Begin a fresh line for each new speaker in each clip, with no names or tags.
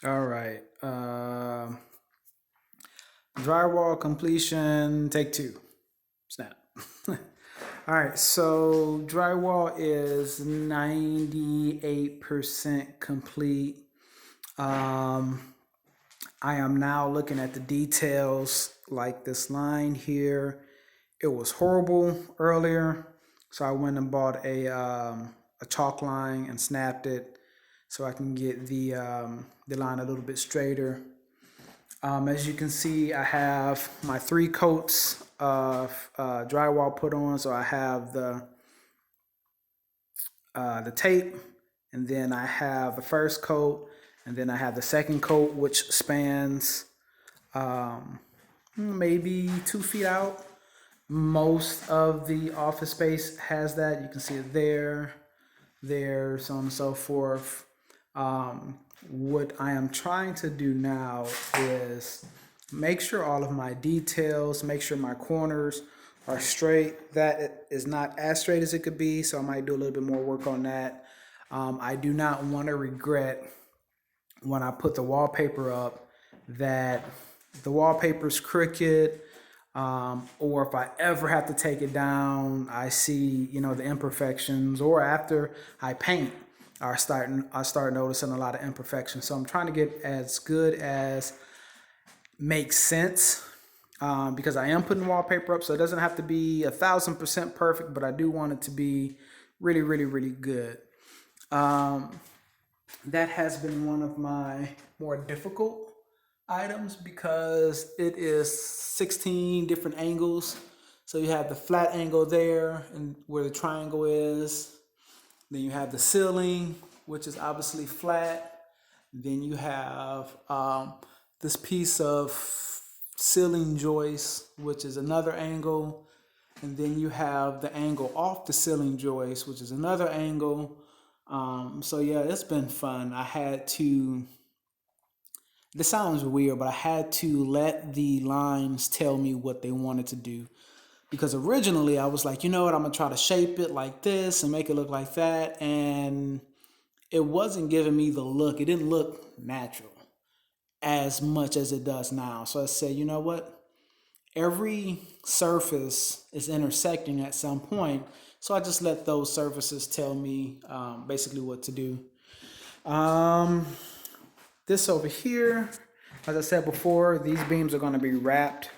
All right. Drywall completion, take two. Snap. All right. So drywall is 98% complete. Um, I am now looking at the details like this line here. It was horrible earlier. So I went and bought a chalk line and snapped it so I can get the line a little bit straighter. As you can see, I have my 3 coats of drywall put on. So I have the tape, and then I have the first coat, and then I have the second coat, which spans maybe 2 feet out. Most of the office space has that. You can see it there, so on and so forth. What I am trying to do now is make sure all of my details, make sure my corners are straight. That is not as straight as it could be, so I might do a little bit more work on that. I do not want to regret when I put the wallpaper up that the wallpaper's crooked, or if I ever have to take it down, I see, the imperfections, or after I paint, I start noticing a lot of imperfections. So I'm trying to get as good as makes sense, because I am putting wallpaper up, so it doesn't have to be 1,000% perfect, but I do want it to be really, really, really good. That has been one of my more difficult items because it is 16 different angles. So you have the flat angle there and where the triangle is. Then you have the ceiling, which is obviously flat. Then you have this piece of ceiling joist, which is another angle. And then you have the angle off the ceiling joist, which is another angle. So yeah, it's been fun. This sounds weird, but I had to let the lines tell me what they wanted to do. Because originally I was like, you know what, I'm gonna try to shape it like this and make it look like that. And it wasn't giving me the look. It didn't look natural as much as it does now. So I said, you know what? Every surface is intersecting at some point. So I just let those surfaces tell me basically what to do. This over here, as I said before, these beams are going to be wrapped.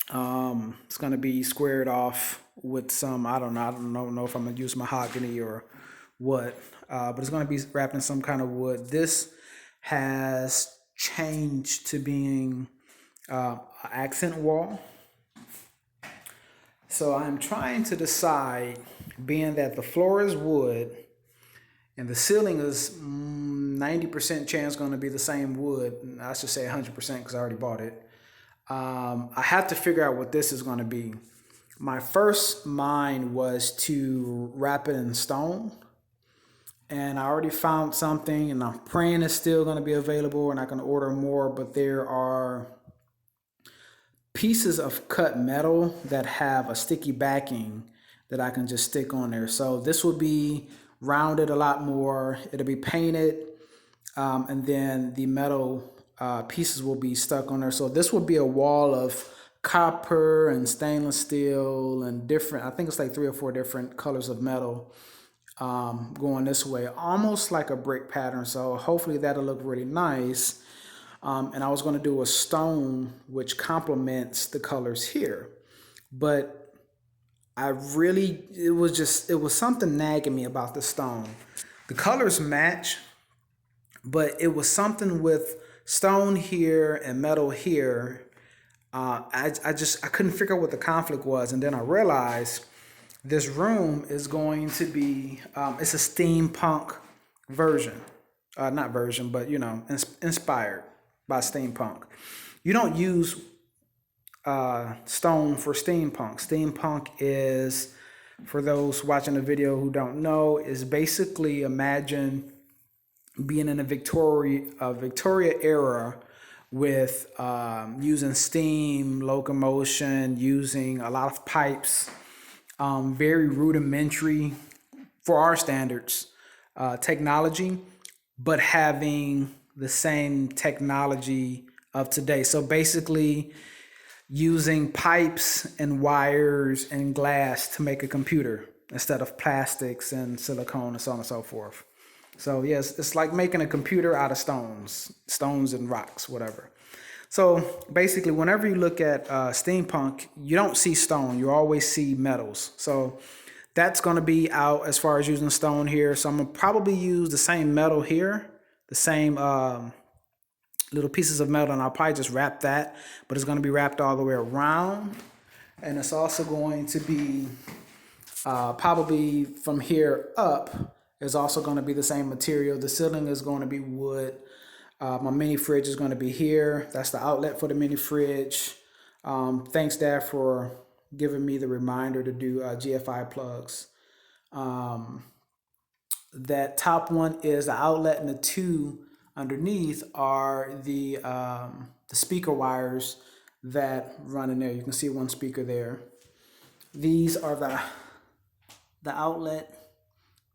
It's going to be squared off with some, I don't know if I'm going to use mahogany or what, but it's going to be wrapped in some kind of wood. This has changed to being an accent wall. So I'm trying to decide, being that the floor is wood and the ceiling is 90% chance going to be the same wood. I should say 100% because I already bought it. I have to figure out what this is going to be. My first mind was to wrap it in stone. And I already found something, and I'm praying it's still going to be available and I can order more. But there are pieces of cut metal that have a sticky backing that I can just stick on there. So this will be rounded a lot more. It'll be painted, and then the metal pieces will be stuck on there. So this will be a wall of copper and stainless steel and different, I think it's like 3 or 4 different colors of metal going this way, almost like a brick pattern. So hopefully that'll look really nice. And I was going to do a stone which complements the colors here, but it was something nagging me about the stone. The colors match, but it was something with stone here and metal here. I couldn't figure out what the conflict was, and then I realized this room is going to be it's a steampunk version, not version, but inspired by steampunk. You don't use stone for steampunk. Steampunk is, for those watching the video who don't know, is basically, imagine being in a Victoria era with using steam locomotion, using a lot of pipes, very rudimentary for our standards technology, but having the same technology of today. So basically using pipes and wires and glass to make a computer instead of plastics and silicone and so on and so forth. So yes, it's like making a computer out of stones and rocks, whatever. So basically, whenever you look at steampunk, you don't see stone, you always see metals. So that's going to be out as far as using stone here. So I'm going to probably use the same metal here, the same little pieces of metal, and I'll probably just wrap that, but it's going to be wrapped all the way around. And it's also going to be probably from here up is also going to be the same material. The ceiling is going to be wood. My mini fridge is going to be here. That's the outlet for the mini fridge. Thanks, Dad, for giving me the reminder to do GFI plugs. That top one is the outlet, and the two underneath are the speaker wires that run in there. You can see one speaker there. These are the outlet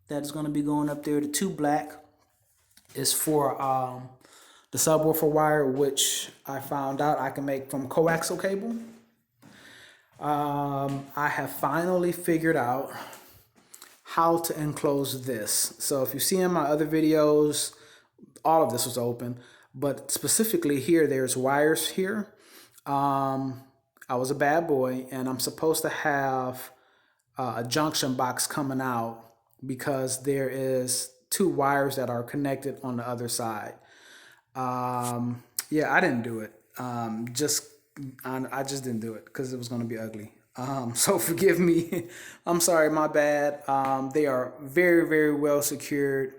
that is going to be going up there. The two black is for the subwoofer wire, which I found out I can make from coaxial cable. I have finally figured out how to enclose this. So if you see in my other videos, all of this was open, but specifically here, there's wires here. I was a bad boy, and I'm supposed to have a junction box coming out because there is two wires that are connected on the other side. Yeah, I didn't do it. I just didn't do it because it was going to be ugly. So forgive me. I'm sorry, my bad. They are very, very well secured,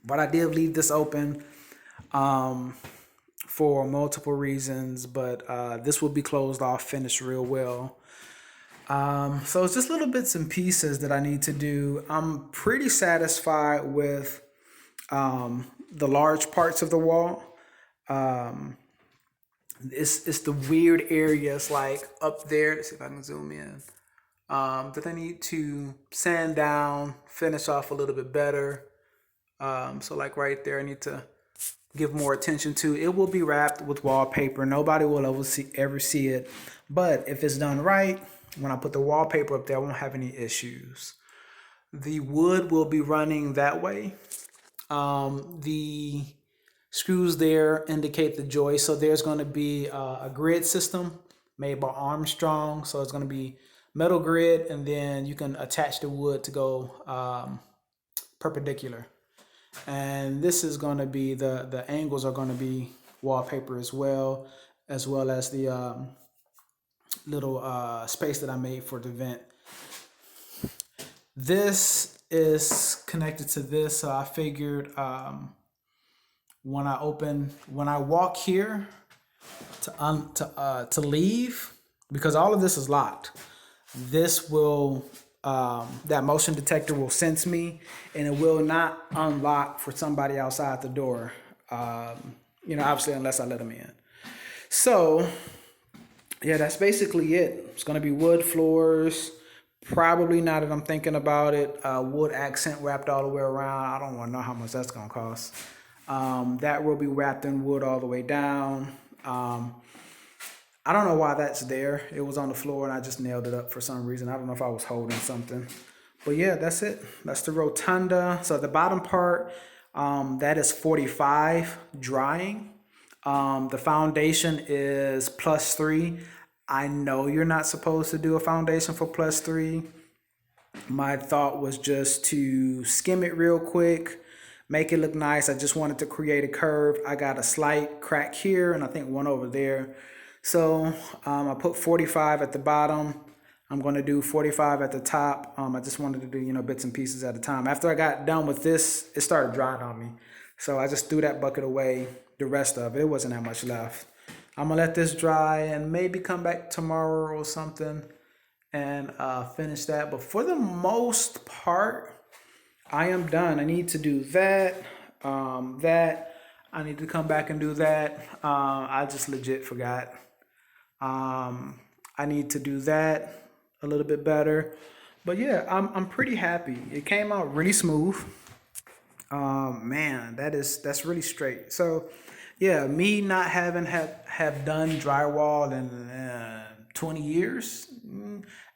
but I did leave this open for multiple reasons, but this will be closed off, finished real well. So it's just little bits and pieces that I need to do. I'm pretty satisfied with the large parts of the wall. It's the weird areas like up there. Let's see if I can zoom in. That I need to sand down, finish off a little bit better. So like right there, I need to give more attention to. It will be wrapped with wallpaper. Nobody will ever see it. But if it's done right, when I put the wallpaper up there, I won't have any issues. The wood will be running that way. The screws there indicate the joist. So there's going to be a grid system made by Armstrong. So it's going to be metal grid, and then you can attach the wood to go perpendicular. And this is going to be the angles are going to be wallpaper as well as the little space that I made for the vent. This is connected to this, so I figured when I walk here to leave, because all of this is locked, this will that motion detector will sense me, and it will not unlock for somebody outside the door. Obviously, unless I let them in. So yeah, that's basically it. It's gonna be wood floors. Probably, now that I'm thinking about it, wood accent wrapped all the way around. I don't want to know how much that's gonna cost. That will be wrapped in wood all the way down. I don't know why that's there. It was on the floor and I just nailed it up for some reason. I don't know if I was holding something. But yeah, that's it. That's the rotunda. So the bottom part, that is 45 drying. The foundation is +3. I know you're not supposed to do a foundation for +3. My thought was just to skim it real quick, make it look nice. I just wanted to create a curve. I got a slight crack here and I think one over there. So I put 45 at the bottom. I'm going to do 45 at the top. I just wanted to do, bits and pieces at a time. After I got done with this, it started drying on me. So I just threw that bucket away, the rest of it. It wasn't that much left. I'm going to let this dry and maybe come back tomorrow or something and finish that. But for the most part, I am done. I need to do that, I need to come back and do that. I just legit forgot. I need to do that a little bit better. But yeah, I'm pretty happy. It came out really smooth. Man, that's really straight. So, yeah, me not having have done drywall in 20 years,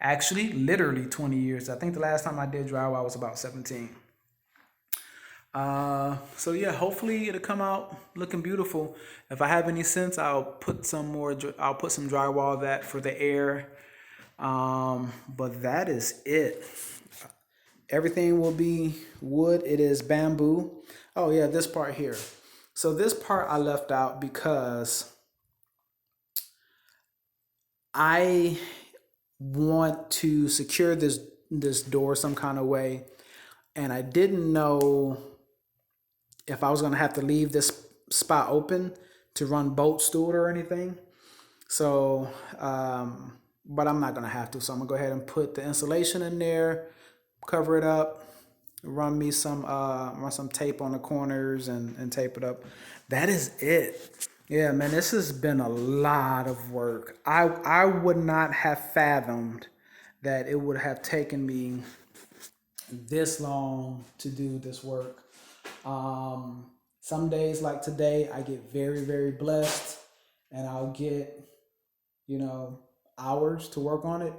actually, literally 20 years. I think the last time I did drywall was about 17. So yeah, hopefully it'll come out looking beautiful. If I have any sense, I'll put some more. I'll put some drywall that for the air. But that is it. Everything will be wood. It is bamboo. Oh yeah, this part here. So this part I left out because I want to secure this door some kind of way, and I didn't know if I was gonna have to leave this spot open to run bolts through it or anything. So, but I'm not gonna have to. So I'm gonna go ahead and put the insulation in there, cover it up, run some tape on the corners and tape it up. That is it. Yeah, man, this has been a lot of work. I would not have fathomed that it would have taken me this long to do this work. Some days like today, I get very, very blessed and I'll get, you know, hours to work on it.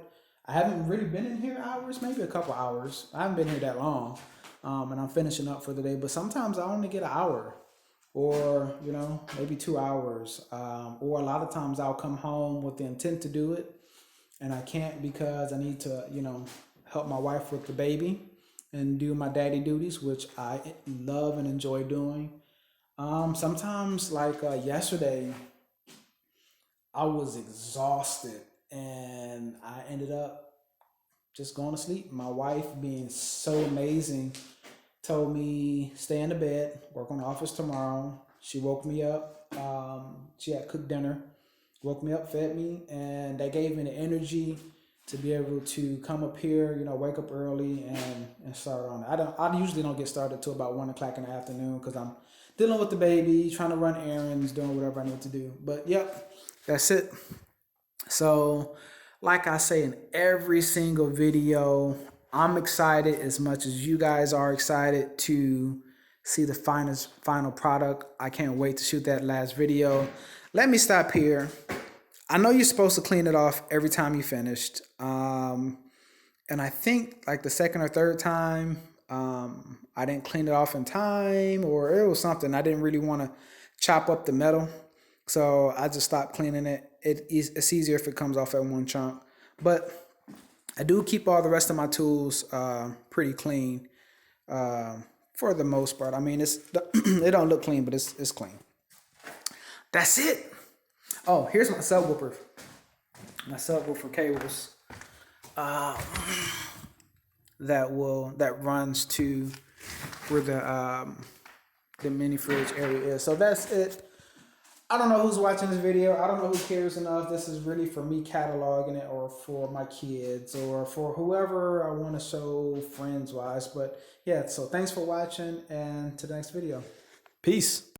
I haven't really been in here hours, maybe a couple hours. I haven't been here that long. And I'm finishing up for the day, but sometimes I only get an hour or, you know, maybe 2 hours. Or a lot of times I'll come home with the intent to do it and I can't because I need to, you know, help my wife with the baby and do my daddy duties, which I love and enjoy doing. Sometimes, like yesterday, I was exhausted and I ended up just going to sleep. My wife, being so amazing, told me stay in the bed, work on the office tomorrow. She woke me up. She had cooked dinner, woke me up, fed me, and that gave me the energy to be able to come up here, you know, wake up early and start on it. I usually don't get started till about 1 o'clock in the afternoon because I'm dealing with the baby, trying to run errands, doing whatever I need to do. But yep, that's it. So, like I say in every single video, I'm excited as much as you guys are excited to see the final product. I can't wait to shoot that last video. Let me stop here. I know you're supposed to clean it off every time you finished. And I think like the second or third time, I didn't clean it off in time or it was something. I didn't really want to chop up the metal. So I just stopped cleaning it. It's easier if it comes off at one chunk. But I do keep all the rest of my tools pretty clean for the most part. I mean, it don't look clean, but it's clean. That's it. Oh, here's my subwoofer. My subwoofer cables that runs to where the mini fridge area is. So that's it. I don't know who's watching this video. I don't know who cares enough. This is really for me cataloging it or for my kids or for whoever I want to show friends wise. But yeah, so thanks for watching and to the next video. Peace.